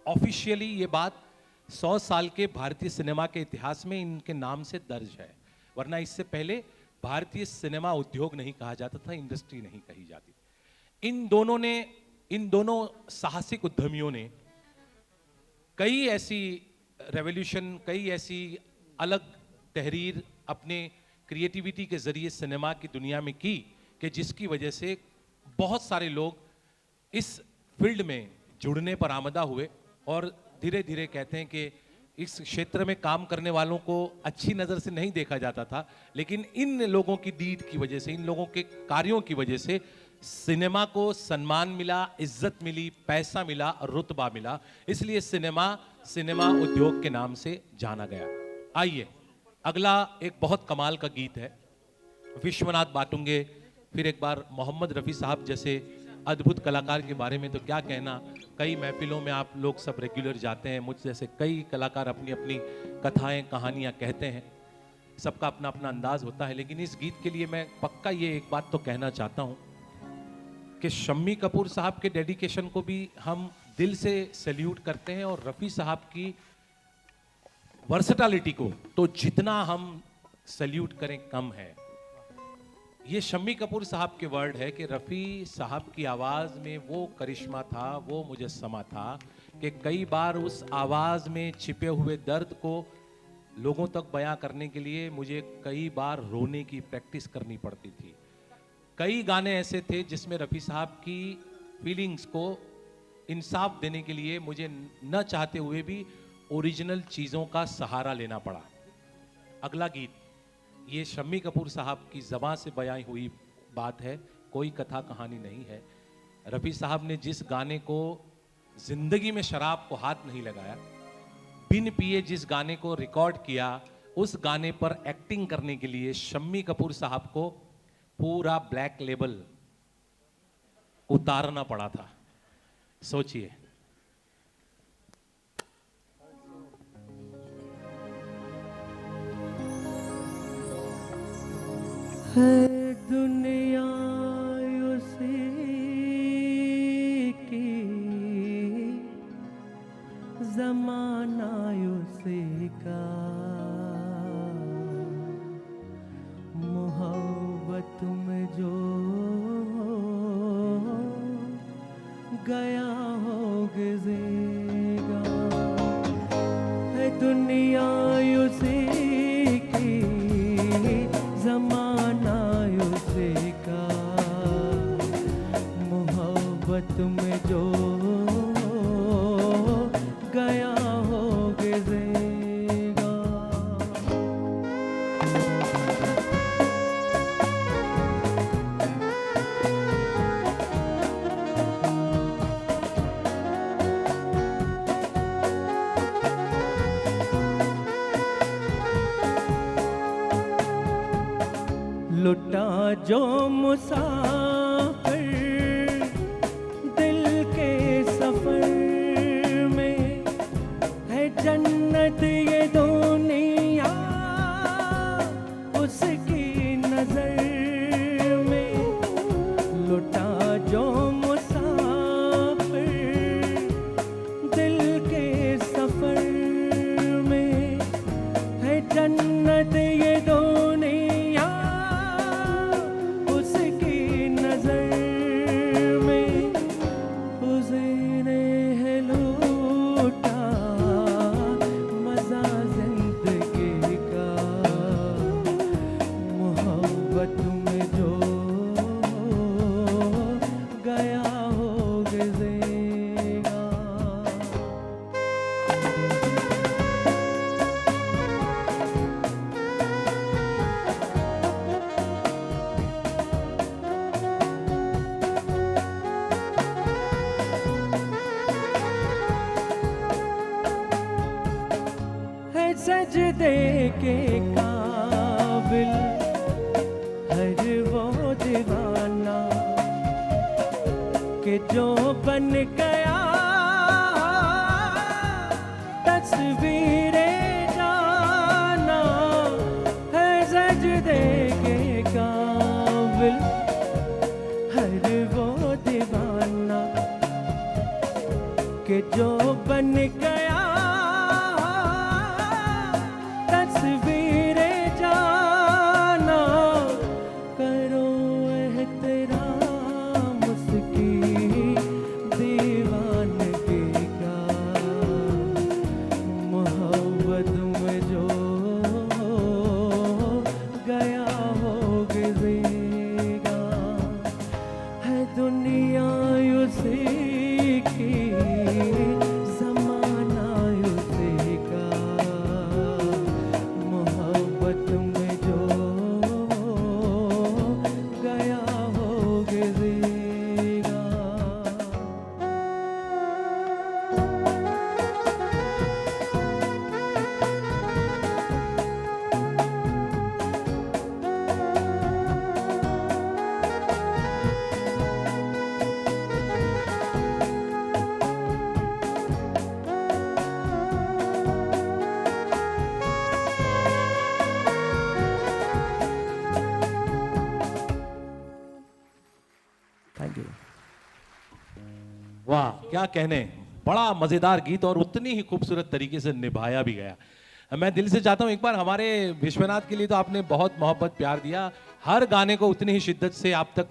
ऑफिशियली ये बात 100 साल के भारतीय सिनेमा के इतिहास में इनके नाम से दर्ज है, वरना इससे पहले भारतीय सिनेमा उद्योग नहीं कहा जाता था, इंडस्ट्री नहीं कही जाती। इन दोनों साहसिक उद्यमियों ने कई ऐसी रेवोल्यूशन, कई ऐसी अलग तहरीर अपने क्रिएटिविटी के जरिए सिनेमा की दुनिया में की कि जिसकी वजह से बहुत सारे लोग इस फील्ड में जुड़ने पर आमदा हुए और धीरे धीरे कहते हैं कि इस क्षेत्र में काम करने वालों को अच्छी नज़र से नहीं देखा जाता था, लेकिन इन लोगों की डीड की वजह से, इन लोगों के कार्यों की वजह से सिनेमा को सम्मान मिला, इज्जत मिली, पैसा मिला और रुतबा मिला। इसलिए सिनेमा उद्योग के नाम से जाना गया। आइए, अगला एक बहुत कमाल का गीत है, विश्वनाथ बाटुंगे। फिर एक बार मोहम्मद रफ़ी साहब जैसे अद्भुत कलाकार के बारे में तो क्या कहना, कई महफिलों में आप लोग सब रेगुलर जाते हैं, मुझ जैसे कई कलाकार अपनी अपनी कथाएं कहानियां कहते हैं, सबका अपना अपना अंदाज होता है। लेकिन इस गीत के लिए मैं पक्का ये एक बात तो कहना चाहता हूं कि शम्मी कपूर साहब के डेडिकेशन को भी हम दिल से सैल्यूट करते हैं और रफ़ी साहब की वर्सेटैलिटी को तो जितना हम सैल्यूट करें कम है। ये शम्मी कपूर साहब के वर्ड है कि रफ़ी साहब की आवाज़ में वो करिश्मा था, वो मुजस्समा था कि कई बार उस आवाज़ में छिपे हुए दर्द को लोगों तक बयां करने के लिए मुझे कई बार रोने की प्रैक्टिस करनी पड़ती थी। कई गाने ऐसे थे जिसमें रफ़ी साहब की फीलिंग्स को इंसाफ देने के लिए मुझे न चाहते हुए भी ओरिजिनल चीज़ों का सहारा लेना पड़ा। अगला गीत ये शम्मी कपूर साहब की ज़बान से बयां हुई बात है, कोई कथा कहानी नहीं है। रफ़ी साहब ने जिस गाने को ज़िंदगी में शराब को हाथ नहीं लगाया, बिन पिए जिस गाने को रिकॉर्ड किया, उस गाने पर एक्टिंग करने के लिए शम्मी कपूर साहब को पूरा ब्लैक लेबल उतारना पड़ा था। सोचिए। है दुनिया उसी की, ज़माना उसी का, मोहब्बत में जो गया हो गुज़रेगा। है दुनिया उसी की, ज़माना उसी का, मोहब्बत में जो गया हो गुज़रेगा। लुटा जो मुसाफिर दिल के सफर में, है जन्नत ये दुनिया उसकी नजर में। लुटा जो मुसाफिर दिल के सफर में, है जन्नत ये दुनिया सजदे के काबिल हर वो दीवाना कि जो बन गया तस्वीरे जाना है सजदे के काबिल हर वो दीवाना कि जो बन गया तस्वीरे जाना करो एहतराम उसकी दीवानगी का मोहब्बत में जो गया हो गुज़रेगा है दुनिया उसी की ज़माना उसी का मोहब्बत में जो गया हो गुज़रेगा। Thank you. वाह क्या कहने, बड़ा मजेदार गीत और उतनी ही खूबसूरत तरीके से निभाया भी गया। मैं दिल से चाहता हूं एक बार हमारे विश्वनाथ के लिए तो आपने बहुत मोहब्बत प्यार दिया, हर गाने को उतनी ही शिद्दत से आप तक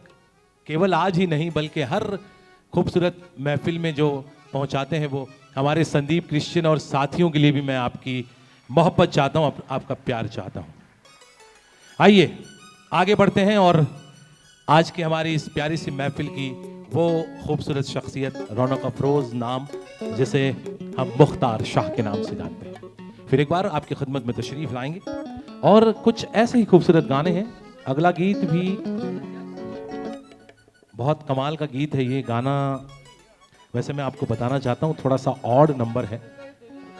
केवल आज ही नहीं बल्कि हर खूबसूरत महफिल में जो पहुंचाते हैं वो हमारे संदीप क्रिश्चियन और साथियों के लिए भी मैं आपकी मोहब्बत चाहता हूं, आपका प्यार चाहता हूं। आइए आगे बढ़ते हैं और आज की हमारी इस प्यारी सी महफिल की वो खूबसूरत शख्सियत रौनक अफरोज नाम जिसे हम मुख्तार शाह के नाम से जानते हैं, फिर एक बार आपकी खिदमत में तशरीफ लाएंगे और कुछ ऐसे ही खूबसूरत गाने हैं। अगला गीत भी बहुत कमाल का गीत है। ये गाना वैसे मैं आपको बताना चाहता हूँ थोड़ा सा ऑड नंबर है,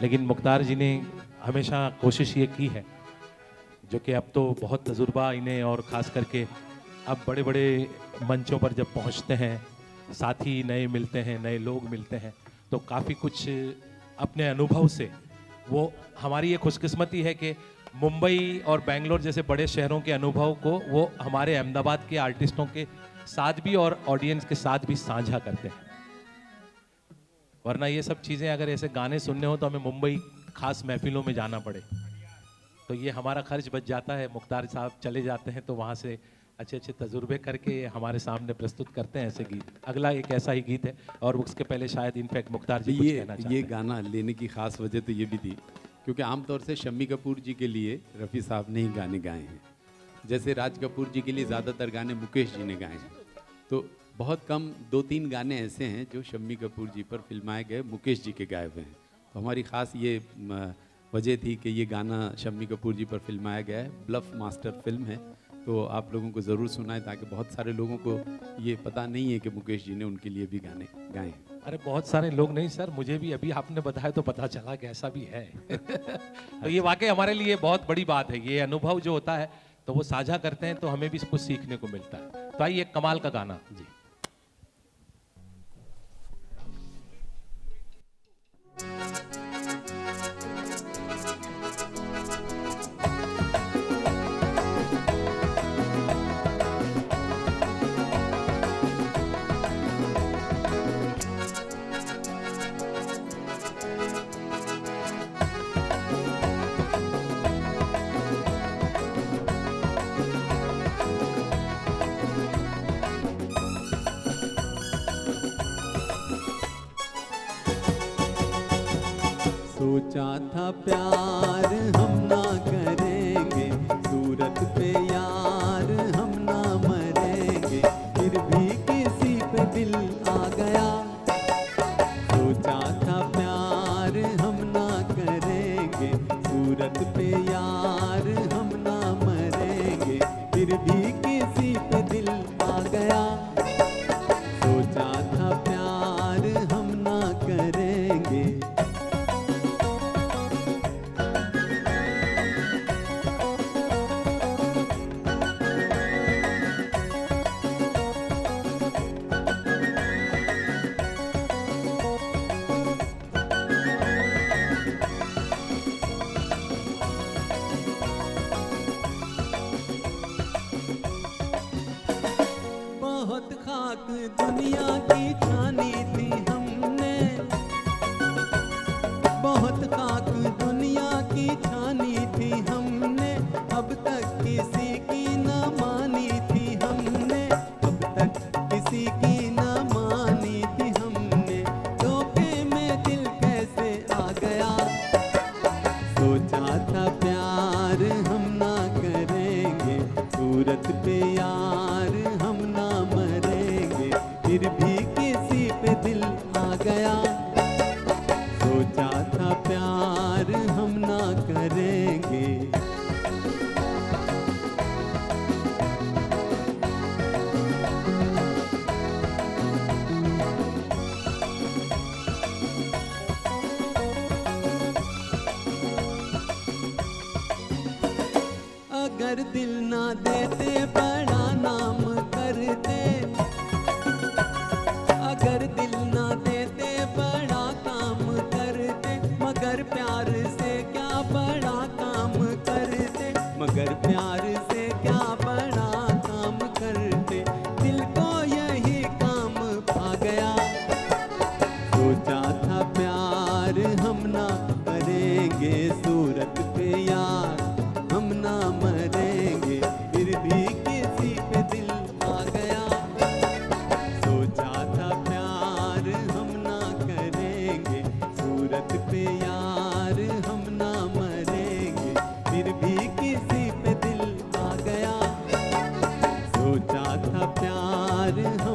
लेकिन मुख्तार जी ने हमेशा कोशिश ये की है, जो कि अब तो बहुत तजुर्बा इन्हें और ख़ास करके अब बड़े बड़े मंचों पर जब पहुंचते हैं, साथी नए मिलते हैं, नए लोग मिलते हैं, तो काफ़ी कुछ अपने अनुभव से वो हमारी ये खुशकिस्मती है कि मुंबई और बेंगलोर जैसे बड़े शहरों के अनुभव को वो हमारे अहमदाबाद के आर्टिस्टों के साथ भी और ऑडियंस के साथ भी साझा करते हैं। वरना ये सब चीज़ें अगर ऐसे गाने सुनने हो तो हमें मुंबई खास महफिलों में जाना पड़े, तो ये हमारा खर्च बच जाता है। मुख्तार साहब चले जाते हैं तो वहाँ से अच्छे अच्छे तजुर्बे करके हमारे सामने प्रस्तुत करते हैं ऐसे गीत। अगला एक ऐसा ही गीत है और उसके पहले शायद इनफैक्ट मुख्तार जी कुछ कहना चाहते हैं। ये गाना लेने की खास वजह तो ये भी थी क्योंकि आमतौर से शम्मी कपूर जी के लिए रफ़ी साहब ने ही गाने गाए हैं, जैसे राज कपूर जी के लिए ज़्यादातर गाने मुकेश जी ने गाए हैं, तो बहुत कम 2-3 गाने ऐसे हैं जो शम्मी कपूर जी पर फिल्माए गए, मुकेश जी के गाए हुए हैं। तो हमारी ख़ास ये वजह थी कि ये गाना शम्मी कपूर जी पर फिल्माया गया है, ब्लफ मास्टर फिल्म है, तो आप लोगों को ज़रूर सुनाएं ताकि बहुत सारे लोगों को ये पता नहीं है कि मुकेश जी ने उनके लिए भी गाने गाए हैं। अरे बहुत सारे लोग नहीं सर, मुझे भी अभी आपने बताया तो पता चला कि ऐसा भी है। तो ये वाकई हमारे लिए बहुत बड़ी बात है। ये अनुभव जो होता है तो वो साझा करते हैं तो हमें भी कुछ सीखने को मिलता है। तो आइए एक कमाल का गाना जी। सोचा था प्यार हम ना करेंगे, सूरत पे यार हम ना मरेंगे, फिर भी किसी पे दिल आ गया। सोचा था प्यार हम ना करेंगे, सूरत पे यार हम ना मरेंगे, फिर भी किसी पे दिल आ गया। सोचा था प्यार हम ना करेंगे, खाक दुनिया की छानी थी हमने, अब तक किसी की न मानी थी हमने, अब तक किसी की न मानी थी हमने। धोखे में दिल कैसे आ गया, सोचा था प्यार हम ना करेंगे, सूरत पे यार हम ना मरेंगे, फिर भी किसी पे दिल आ गया। सोचा था प्यार हम ना करेंगे। अगर दिल ना देते बड़ा नाम करते, अगर दिल ना देते बड़ा काम करते, मगर प्यार से क्या बड़ा काम करते, मगर प्यार से क्या बड़ा काम करते। दिल को यही काम पा गया, सोचा था प्यार हम ना करेंगे, सूरत पे यार हम ना मरेंगे, फिर भी किसी पे दिल आ गया। सोचा था प्यार हम ना करेंगे, सूरत पे यार हम ना मरेंगे, फिर भी किसी पे दिल आ गया। सोचा था प्यार हम